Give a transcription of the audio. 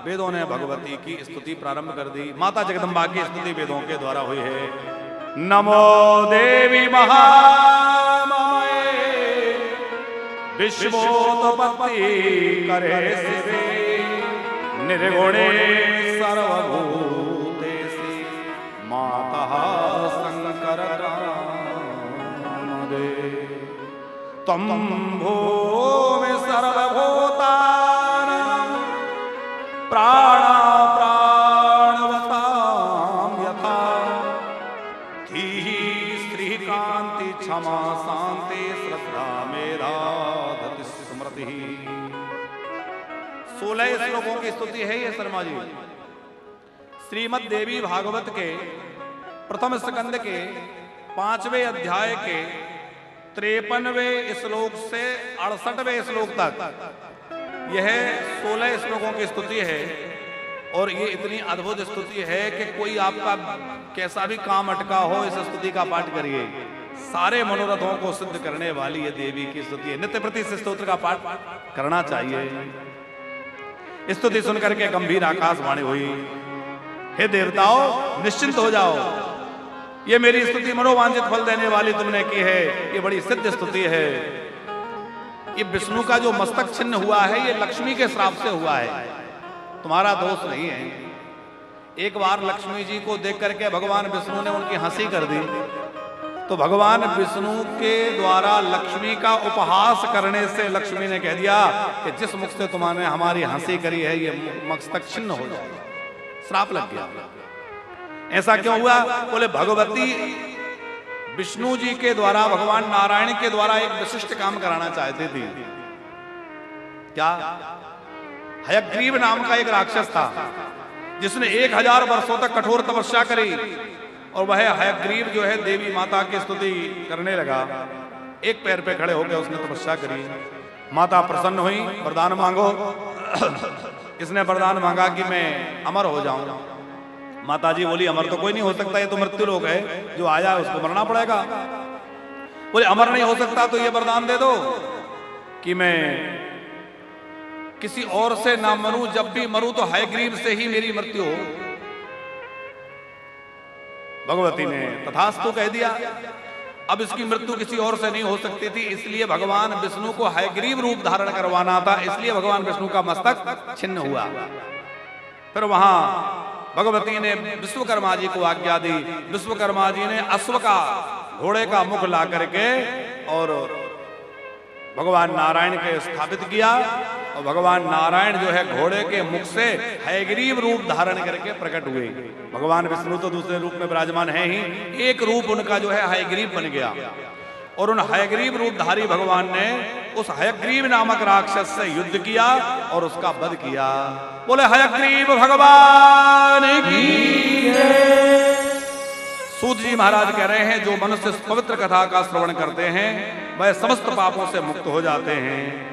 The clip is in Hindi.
वेदों ने भगवती की स्तुति प्रारंभ कर दी। माता जगदम्बा की स्तुति वेदों के द्वारा हुई है। नमो देवी महामाये विश्वोत्पत्ति करे शिवे निर्गुणे सर्वभूतेषु माता शंकर कामदे तम भूमि सर्वभूतानां प्राणवतां यथा धीः श्रीकांति क्षमा शांति श्रद्धा मेधा धति स्मृति। 16 श्लोकों की स्तुति है ये शर्मा जी। श्रीमद् देवी भागवत के प्रथम स्कंद के 5वें अध्याय के 53वें श्लोक से 68वें श्लोक तक यह 16 श्लोकों की स्तुति है। और ये इतनी अद्भुत स्तुति है कि कोई आपका कैसा भी काम अटका हो इस स्तुति का पाठ करिए, सारे मनोरथों को सिद्ध करने वाली ये देवी की स्तुति है। नित्य प्रति इस स्तोत्र का पाठ करना चाहिए। स्तुति सुनकर के गंभीर आकाशवाणी हुई, हे देवताओं निश्चिंत हो जाओ, ये मेरी स्तुति मनोवांछित फल देने वाली तुमने की है। ये बड़ी सिद्ध स्तुति है। ये विष्णु का जो मस्तक छिन्न हुआ है ये लक्ष्मी के श्राप से हुआ है, तुम्हारा दोष नहीं है। एक बार लक्ष्मी जी को देख करके भगवान विष्णु ने उनकी हंसी कर दी, तो भगवान विष्णु के द्वारा लक्ष्मी का उपहास करने से लक्ष्मी ने कह दिया कि जिस मुख से तुम्हारे हमारी हंसी करी है ये मस्तक छिन्न हो जाए। श्राप लग गया। ऐसा क्यों हुआ? बोले भगवती विष्णु जी के द्वारा भगवान नारायण के द्वारा एक विशिष्ट काम कराना चाहती थी। क्या? हयग्रीव नाम का एक राक्षस था जिसने 1000 वर्षों तक कठोर तपस्या करी और वह हयग्रीव जो है देवी माता की स्तुति करने लगा। एक पैर पे खड़े होकर उसने तपस्या करी। माता प्रसन्न हुई, वरदान मांगो। इसने वरदान मांगा कि मैं अमर हो जाऊं। माता जी बोली अमर तो कोई नहीं हो सकता, ये तो मृत्यु लोक है, जो आया उसको मरना पड़ेगा। बोले अमर नहीं हो सकता तो ये वरदान दे दो कि मैं किसी और से ना मरूं, जब भी मरूं तो हयग्रीव से ही मेरी मृत्यु हो। भगवती ने तथास्तु कह दिया। अब इसकी मृत्यु किसी और से नहीं हो सकती थी, इसलिए भगवान विष्णु को हयग्रीव रूप धारण करवाना था, इसलिए भगवान विष्णु का मस्तक छिन्न हुआ। फिर वहां भगवती ने विश्वकर्मा जी को आज्ञा दी। विश्वकर्मा जी ने अश्व का, घोड़े का मुख ला करके और भगवान नारायण के स्थापित किया। और भगवान नारायण जो है घोड़े के मुख से हयग्रीव रूप धारण करके प्रकट हुए। भगवान विष्णु तो दूसरे रूप में विराजमान है ही, एक रूप उनका जो है हयग्रीव बन गया। और उन हयग्रीव रूपधारी भगवान ने उस हयग्रीव नामक राक्षस से युद्ध किया और उसका वध किया। बोले हयग्रीव भगवान की जय। सूत जी महाराज कह रहे हैं जो मनुष्य इस पवित्र कथा का श्रवण करते हैं वह समस्त पापों से मुक्त हो जाते हैं।